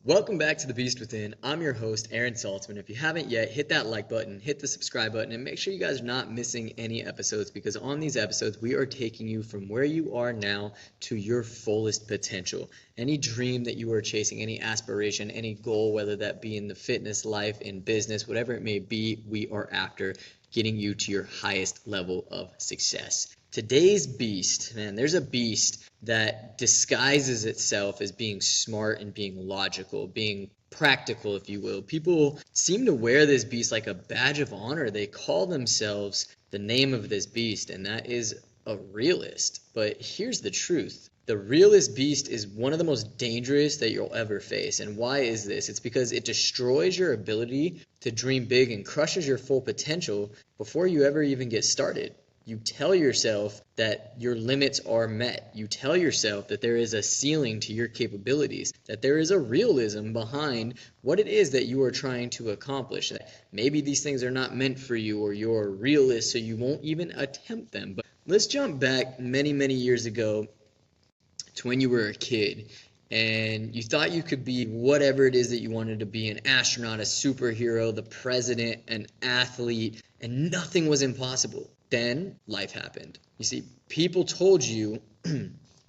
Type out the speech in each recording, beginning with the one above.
Welcome back to The Beast Within. I'm your host, Aaron Saltzman. If you haven't yet, hit that like button, hit the subscribe button, and make sure you guys are not missing any episodes, because on these episodes, we are taking you from where you are now to your fullest potential. Any dream that you are chasing, any aspiration, any goal, whether that be in the fitness life, in business, whatever it may be, we are after getting you to your highest level of success. Today's beast, man, there's a beast that disguises itself as being smart and being logical, being practical, if you will. People seem to wear this beast like a badge of honor. They call themselves the name of this beast, and that is a realist. But here's the truth. The realist beast is one of the most dangerous that you'll ever face. And why is this? It's because it destroys your ability to dream big and crushes your full potential before you ever even get started. You tell yourself that your limits are met. You tell yourself that there is a ceiling to your capabilities, that there is a realism behind what it is that you are trying to accomplish. That maybe these things are not meant for you, or you're a realist, so you won't even attempt them. But let's jump back many, many years ago to when you were a kid and you thought you could be whatever it is that you wanted to be: an astronaut, a superhero, the president, an athlete, and nothing was impossible. Then life happened. You see, people told you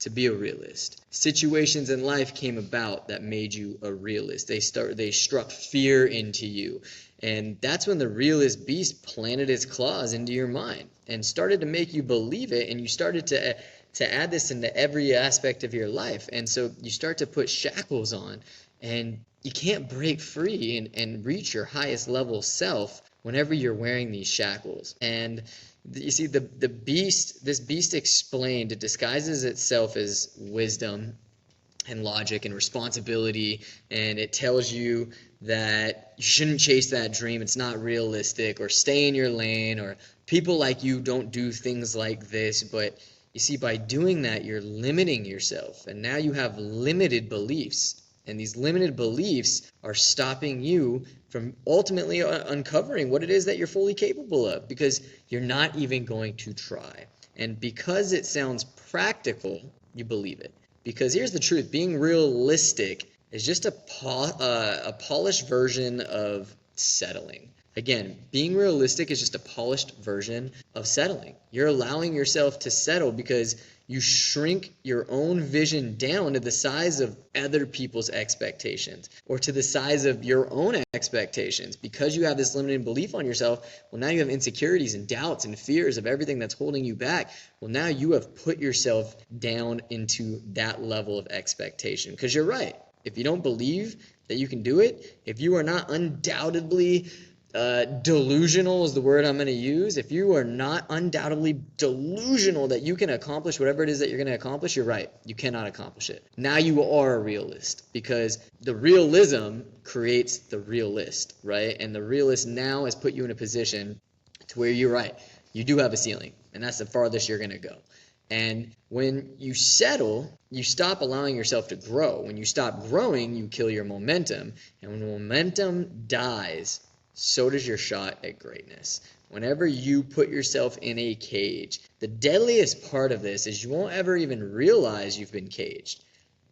to be a realist. Situations in life came about that made you a realist. They struck fear into you. And that's when the realist beast planted its claws into your mind and started to make you believe it, and you started to add this into every aspect of your life. And so you start to put shackles on, and you can't break free and reach your highest level self whenever you're wearing these shackles. And you see, this beast explained, it disguises itself as wisdom and logic and responsibility, and it tells you that you shouldn't chase that dream, it's not realistic, or stay in your lane, or people like you don't do things like this. But you see, by doing that, you're limiting yourself, and now you have limited beliefs. And these limited beliefs are stopping you from ultimately uncovering what it is that you're fully capable of, because you're not even going to try. And because it sounds practical, you believe it. Because here's the truth: being realistic is just a polished version of settling. Again, being realistic is just a polished version of settling. You're allowing yourself to settle because you shrink your own vision down to the size of other people's expectations, or to the size of your own expectations. Because you have this limited belief on yourself, well, now you have insecurities and doubts and fears of everything that's holding you back. Well, now you have put yourself down into that level of expectation. Because you're right. If you don't believe that you can do it, if you are not undoubtedly delusional is the word I'm going to use. If you are not undoubtedly delusional that you can accomplish whatever it is that you're going to accomplish, you're right. You cannot accomplish it. Now you are a realist, because the realism creates the realist, right? And the realist now has put you in a position to where you're right. You do have a ceiling, and that's the farthest you're going to go. And when you settle, you stop allowing yourself to grow. When you stop growing, you kill your momentum. And when momentum dies, so does your shot at greatness. Whenever you put yourself in a cage, the deadliest part of this is you won't ever even realize you've been caged,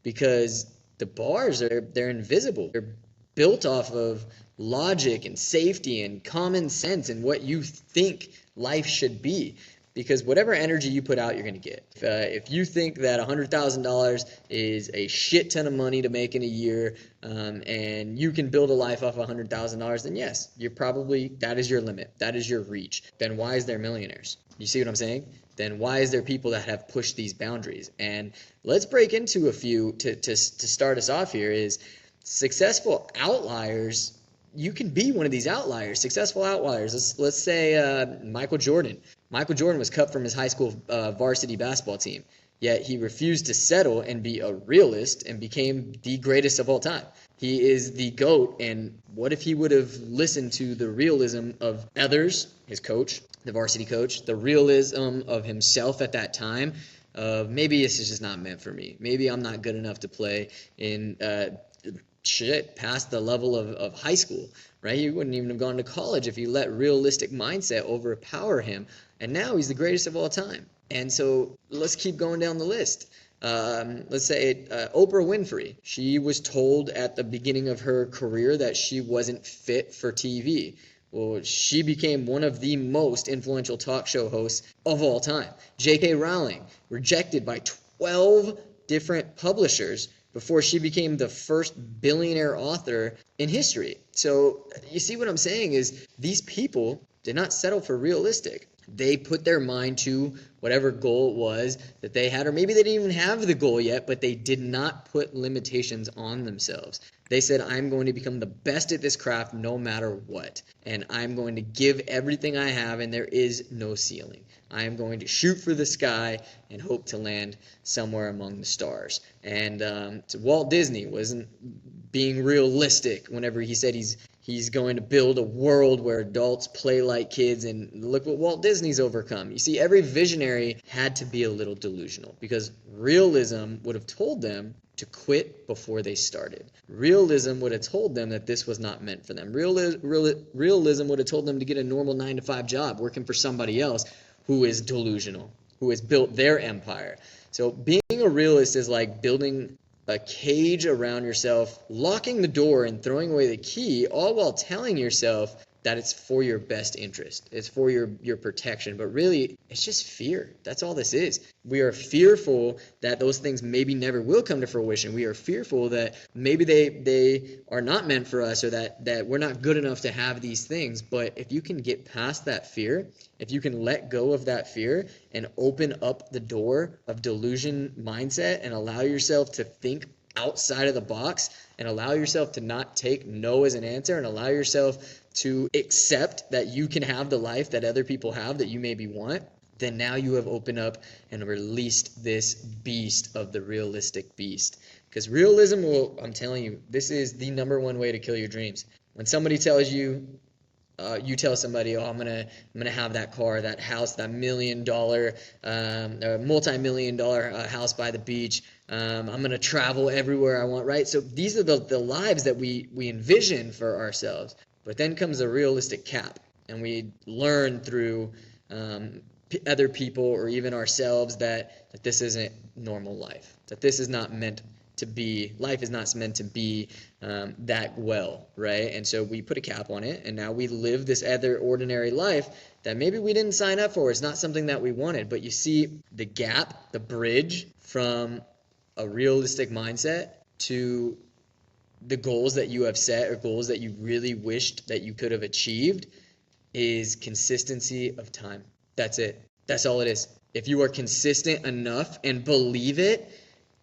because the bars they're invisible. They're built off of logic and safety and common sense and what you think life should be. Because whatever energy you put out, you're going to get. If you think that $100,000 is a shit ton of money to make in a year, and you can build a life off $100,000, then yes, that is your limit. That is your reach. Then why is there millionaires? You see what I'm saying? Then why is there people that have pushed these boundaries? And let's break into a few to start us off here. Is successful outliers. You can be one of these outliers, successful outliers. Let's say Michael Jordan. Michael Jordan was cut from his high school varsity basketball team, yet he refused to settle and be a realist and became the greatest of all time. He is the GOAT, and what if he would have listened to the realism of others, his coach, the varsity coach, the realism of himself at that time, maybe this is just not meant for me. Maybe I'm not good enough to play in past the level of high school, right? He wouldn't even have gone to college if he let realistic mindset overpower him. And now he's the greatest of all time. And so let's keep going down the list. Let's say Oprah Winfrey. She was told at the beginning of her career that she wasn't fit for TV. Well, she became one of the most influential talk show hosts of all time. J.K. Rowling, rejected by 12 different publishers before she became the first billionaire author in history. So you see what I'm saying is these people did not settle for realistic. They put their mind to whatever goal it was that they had, or maybe they didn't even have the goal yet, but they did not put limitations on themselves. They said, I'm going to become the best at this craft no matter what, and I'm going to give everything I have, and there is no ceiling. I am going to shoot for the sky and hope to land somewhere among the stars. And Walt Disney wasn't being realistic whenever he said he's going to build a world where adults play like kids, and look what Walt Disney's overcome. You see, every visionary had to be a little delusional because realism would have told them to quit before they started. Realism would have told them that this was not meant for them. Realism would have told them to get a normal 9-to-5 job working for somebody else who is delusional, who has built their empire. So being a realist is like building a cage around yourself, locking the door and throwing away the key, all while telling yourself that it's for your best interest. It's for your protection. But really, it's just fear. That's all this is. We are fearful that those things maybe never will come to fruition. We are fearful that maybe they are not meant for us, or that we're not good enough to have these things. But if you can get past that fear, if you can let go of that fear and open up the door of delusion mindset and allow yourself to think outside of the box and allow yourself to not take no as an answer and allow yourself to accept that you can have the life that other people have that you maybe want, then now you have opened up and released this beast of the realistic beast. Because realism will, I'm telling you, this is the number one way to kill your dreams. When somebody tells you, you tell somebody, oh, I'm gonna have that car, that house, that $1 million, multi-million-dollar house by the beach. I'm gonna travel everywhere I want, right? So these are the lives that we envision for ourselves. But then comes a realistic cap, and we learn through other people or even ourselves that this isn't normal life, that this is not meant to be, life is not meant to be that well, right? And so we put a cap on it, and now we live this other ordinary life that maybe we didn't sign up for. It's not something that we wanted. But you see the gap, the bridge from a realistic mindset to the goals that you have set or goals that you really wished that you could have achieved is consistency of time. That's it. That's all it is. If you are consistent enough and believe it,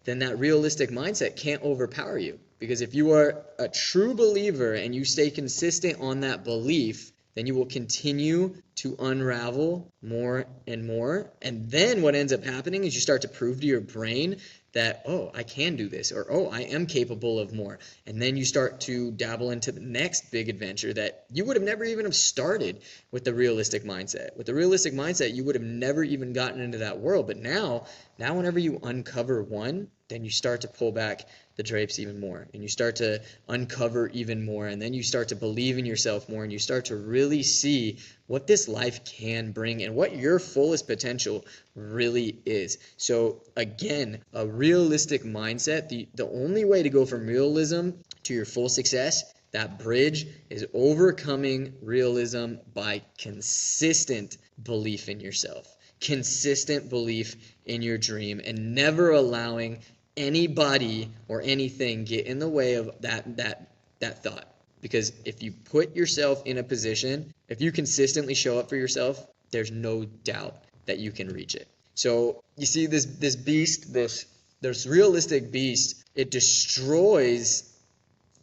then that realistic mindset can't overpower you. Because if you are a true believer and you stay consistent on that belief, then you will continue to unravel more and more. And then what ends up happening is you start to prove to your brain that, oh, I can do this, or oh, I am capable of more. And then you start to dabble into the next big adventure that you would have never even have started with the realistic mindset. With the realistic mindset, you would have never even gotten into that world. But now whenever you uncover one, then you start to pull back the drapes even more, and you start to uncover even more, and then you start to believe in yourself more, and you start to really see what this life can bring and what your fullest potential really is. So again, a realistic mindset, the only way to go from realism to your full success, that bridge, is overcoming realism by consistent belief in yourself, consistent belief in your dream, and never allowing anybody or anything get in the way of that thought. Because if you put yourself in a position, if you consistently show up for yourself, there's no doubt that you can reach it. So you see this beast, this realistic beast, it destroys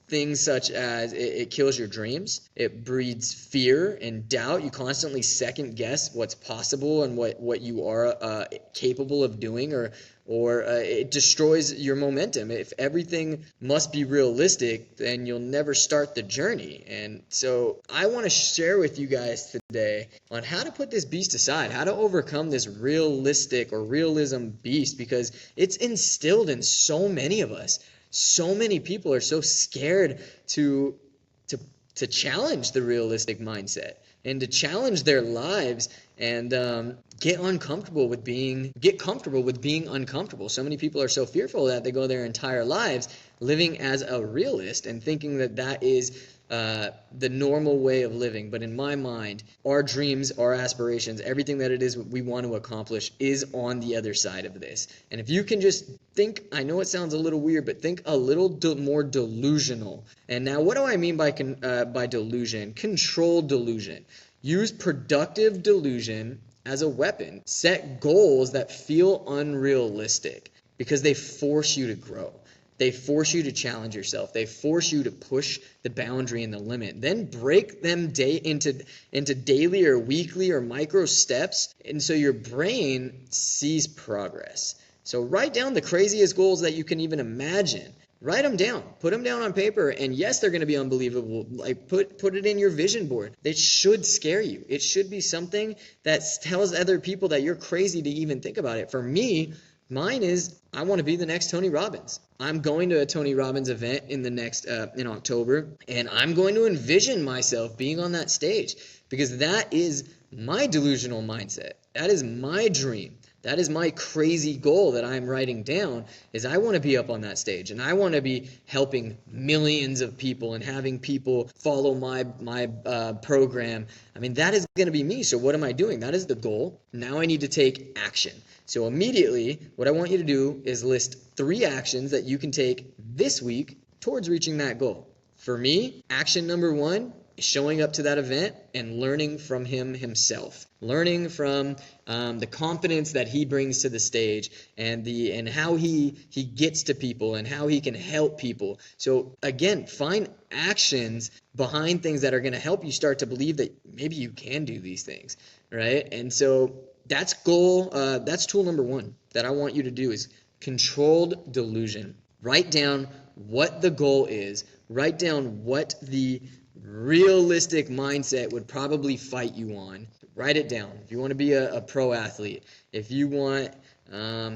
things such as it kills your dreams. It breeds fear and doubt. You constantly second guess what's possible and what you are capable of doing, or it destroys your momentum. If everything must be realistic, then you'll never start the journey. And so I want to share with you guys today on how to put this beast aside, how to overcome this realistic or realism beast, because it's instilled in so many of us. So many people are so scared to challenge the realistic mindset and to challenge their lives and get comfortable with being uncomfortable. So many people are so fearful that they go their entire lives living as a realist and thinking that that is the normal way of living. But in my mind, our dreams, our aspirations, everything that it is we want to accomplish is on the other side of this. And if you can just think, I know it sounds a little weird, but think a little more delusional. And now what do I mean by delusion? Controlled delusion. Use productive delusion as a weapon. Set goals that feel unrealistic because they force you to grow. They force you to challenge yourself. They force you to push the boundary and the limit. Then break them into daily or weekly or micro steps, and so your brain sees progress. So write down the craziest goals that you can even imagine. Write them down. Put them down on paper. And yes, they're going to be unbelievable. Like put it in your vision board. It should scare you. It should be something that tells other people that you're crazy to even think about it. For me, mine is I want to be the next Tony Robbins. I'm going to a Tony Robbins event in October, and I'm going to envision myself being on that stage because that is my delusional mindset. That is my dream. That is my crazy goal that I'm writing down is I want to be up on that stage and I want to be helping millions of people and having people follow my program. I mean, that is going to be me. So what am I doing? That is the goal. Now I need to take action. So immediately, what I want you to do is list 3 actions that you can take this week towards reaching that goal. For me, action number 1 is showing up to that event and learning from him himself. Learning from the confidence that he brings to the stage and how he gets to people and how he can help people. So again, find actions behind things that are going to help you start to believe that maybe you can do these things, right? And so that's tool number 1 that I want you to do is controlled delusion. Write down what the goal is. Write down what the realistic mindset would probably fight you on. Write it down. If you want to be a pro athlete, if you want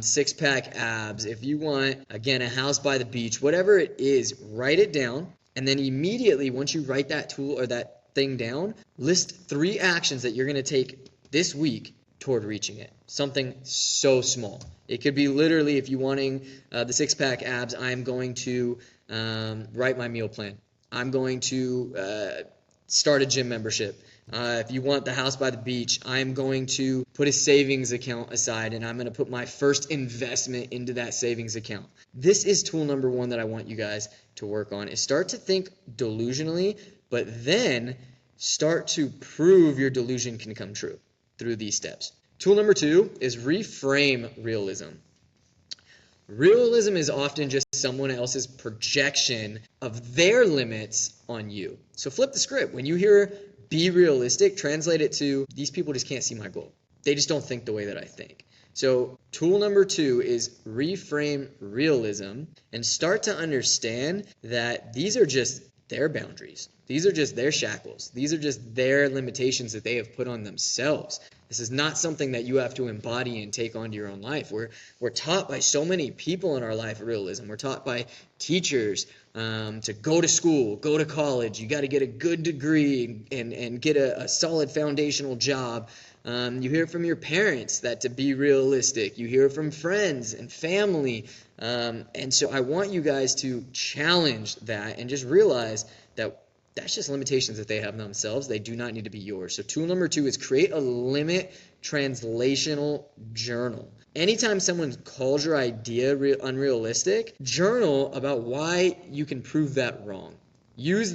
six-pack abs, if you want, again, a house by the beach, whatever it is, write it down. And then immediately, once you write that tool or that thing down, list 3 actions that you're going to take this week toward reaching it. Something so small. It could be literally, if you're wanting the six-pack abs, I'm going to write my meal plan. I'm going to start a gym membership. If you want the house by the beach, I'm going to put a savings account aside and I'm going to put my first investment into that savings account. This is tool number 1 that I want you guys to work on, is start to think delusionally, but then start to prove your delusion can come true through these steps. Tool number 2 is reframe realism. Realism is often just someone else's projection of their limits on you. So flip the script. When you hear be realistic, translate it to these people just can't see my goal. They just don't think the way that I think. So tool number 2 is reframe realism and start to understand that these are just their boundaries. These are just their shackles. These are just their limitations that they have put on themselves. This is not something that you have to embody and take onto your own life. We're taught by so many people in our life realism. We're taught by teachers to go to school, go to college. You got to get a good degree and get a solid foundational job. You hear from your parents that to be realistic. You hear from friends and family. And so I want you guys to challenge that and just realize that that's just limitations that they have themselves. They do not need to be yours. So tool number 2 is create a limit translational journal. Anytime someone calls your idea unrealistic, journal about why you can prove that wrong. Use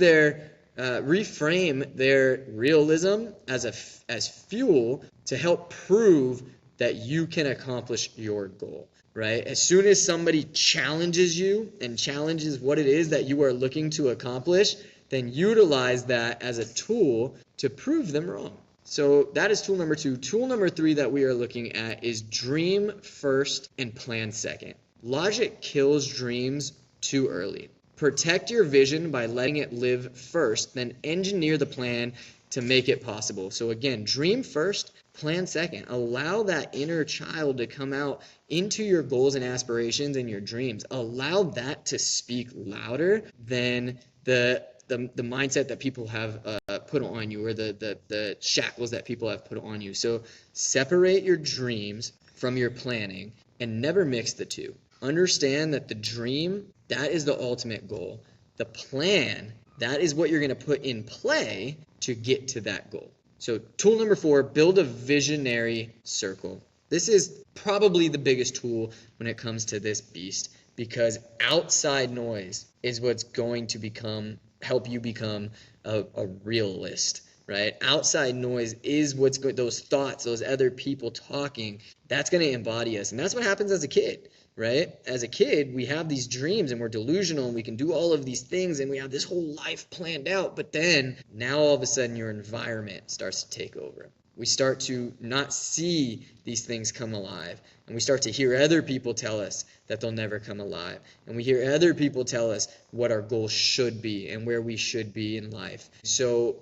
reframe their realism as fuel to help prove that you can accomplish your goal. Right? As soon as somebody challenges you and challenges what it is that you are looking to accomplish, then utilize that as a tool to prove them wrong. So that is tool number 2. Tool number 3 that we are looking at is dream first and plan second. Logic kills dreams too early. Protect your vision by letting it live first, then engineer the plan to make it possible. So again, dream first, plan second. Allow that inner child to come out into your goals and aspirations and your dreams. Allow that to speak louder than the the mindset that people have put on you, or the shackles that people have put on you. So separate your dreams from your planning and never mix the two. Understand that the dream, that is the ultimate goal. The plan, that is what you're going to put in play to get to that goal. So tool number 4, build a visionary circle. This is probably the biggest tool when it comes to this beast, because outside noise is what's going to help you become a realist, right? Outside noise is what's those thoughts, those other people talking, that's going to embody us. And that's what happens as a kid, right? As a kid, we have these dreams and we're delusional and we can do all of these things and we have this whole life planned out. But then now all of a sudden your environment starts to take over. We start to not see these things come alive. And we start to hear other people tell us that they'll never come alive. And we hear other people tell us what our goals should be and where we should be in life. So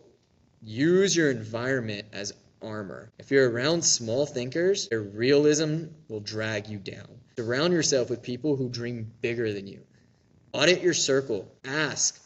use your environment as armor. If you're around small thinkers, their realism will drag you down. Surround yourself with people who dream bigger than you. Audit your circle. Ask,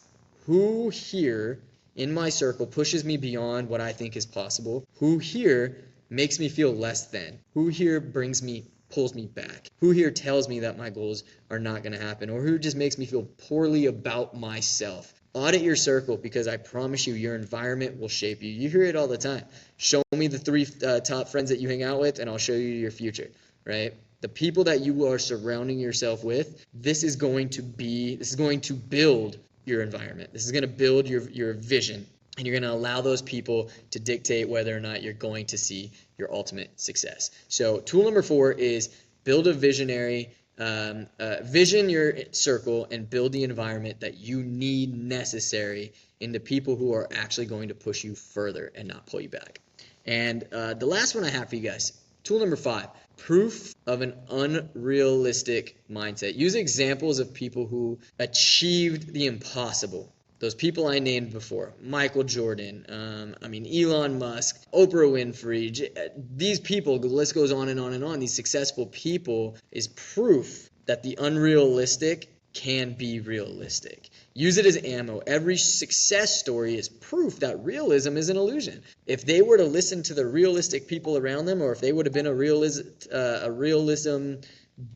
who here in my circle pushes me beyond what I think is possible? Who here makes me feel less than? Who here pulls me back? Who here tells me that my goals are not going to happen? Or who just makes me feel poorly about myself? Audit your circle, because I promise you, your environment will shape you. You hear it all the time. Show me the 3 top friends that you hang out with, and I'll show you your future, right? The people that you are surrounding yourself with, this is going to build your environment. This is going to build your vision, and you're going to allow those people to dictate whether or not you're going to see your ultimate success. So tool number 4 is build a visionary vision your circle and build the environment that you need necessary in the people who are actually going to push you further and not pull you back. And the last one I have for you guys, tool number 5, proof of an unrealistic mindset. Use examples of people who achieved the impossible. Those people I named before, Michael Jordan, Elon Musk, Oprah Winfrey, these people, the list goes on and on and on. These successful people is proof that the unrealistic can be realistic. Use it as ammo. Every success story is proof that realism is an illusion. If they were to listen to the realistic people around them, or if they would have been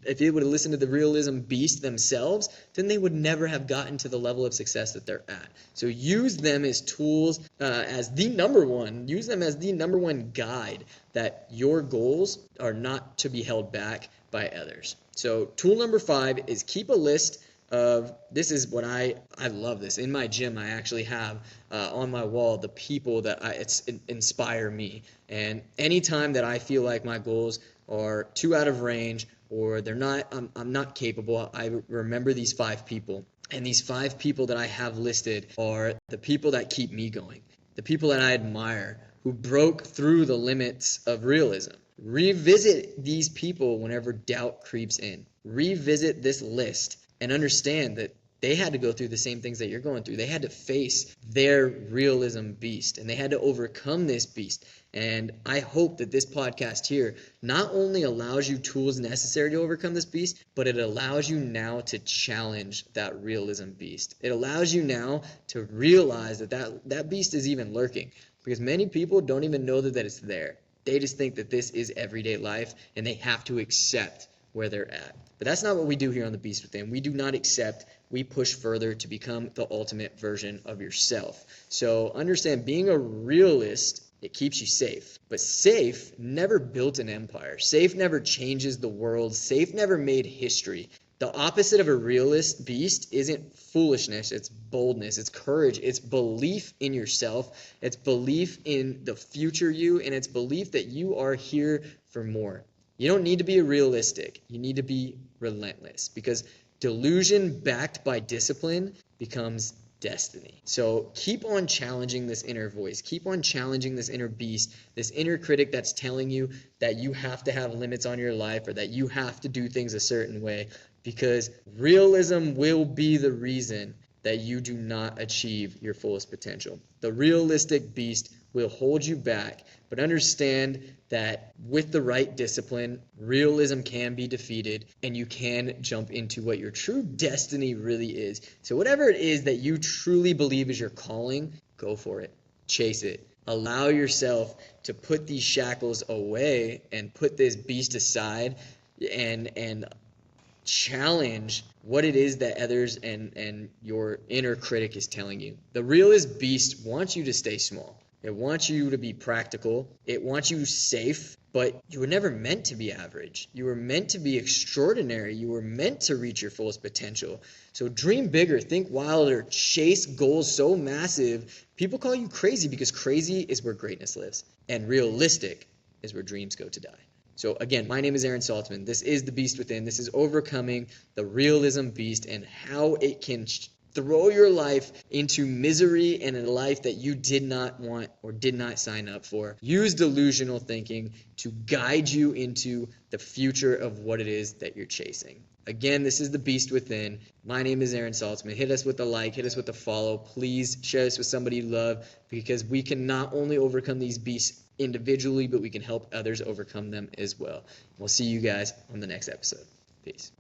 if they would have listened to the realism beast themselves, then they would never have gotten to the level of success that they're at. So use them as tools, use them as the number one guide that your goals are not to be held back by others. So tool number 5 is keep a list of, this is what I love this. In my gym, I actually have on my wall the people that inspire me. And anytime that I feel like my goals are too out of range, or I'm not capable, I remember these 5 people. And these 5 people that I have listed are the people that keep me going, the people that I admire, who broke through the limits of realism. Revisit these people whenever doubt creeps in. Revisit this list and understand that they had to go through the same things that you're going through. They had to face their realism beast, and they had to overcome this beast. And I hope that this podcast here not only allows you tools necessary to overcome this beast, but it allows you now to challenge that realism beast. It allows you now to realize that beast is even lurking, because many people don't even know that it's there. They just think that this is everyday life, and they have to accept where they're at. But that's not what we do here on The Beast Within. We do not accept. We push further to become the ultimate version of yourself. So understand, being a realist, it keeps you safe. But safe never built an empire. Safe never changes the world. Safe never made history. The opposite of a realist beast isn't foolishness, it's boldness, it's courage, it's belief in yourself, it's belief in the future you, and it's belief that you are here for more. You don't need to be realistic. You need to be relentless, because delusion backed by discipline becomes destiny. So keep on challenging this inner voice. Keep on challenging this inner beast, this inner critic that's telling you that you have to have limits on your life, or that you have to do things a certain way, because realism will be the reason that you do not achieve your fullest potential. The realistic beast will hold you back. But understand that with the right discipline, realism can be defeated and you can jump into what your true destiny really is. So whatever it is that you truly believe is your calling, go for it. Chase it. Allow yourself to put these shackles away and put this beast aside and challenge what it is that others and your inner critic is telling you. The realist beast wants you to stay small. It wants you to be practical. It wants you safe, but you were never meant to be average. You were meant to be extraordinary. You were meant to reach your fullest potential. So dream bigger, think wilder, chase goals so massive. People call you crazy because crazy is where greatness lives, and realistic is where dreams go to die. So again, my name is Aaron Saltzman. This is The Beast Within. This is overcoming the realism beast and how it can throw your life into misery and a life that you did not want or did not sign up for. Use delusional thinking to guide you into the future of what it is that you're chasing. Again, this is The Beast Within. My name is Aaron Saltzman. Hit us with a like, hit us with a follow. Please share this with somebody you love, because we can not only overcome these beasts individually, but we can help others overcome them as well. We'll see you guys on the next episode. Peace.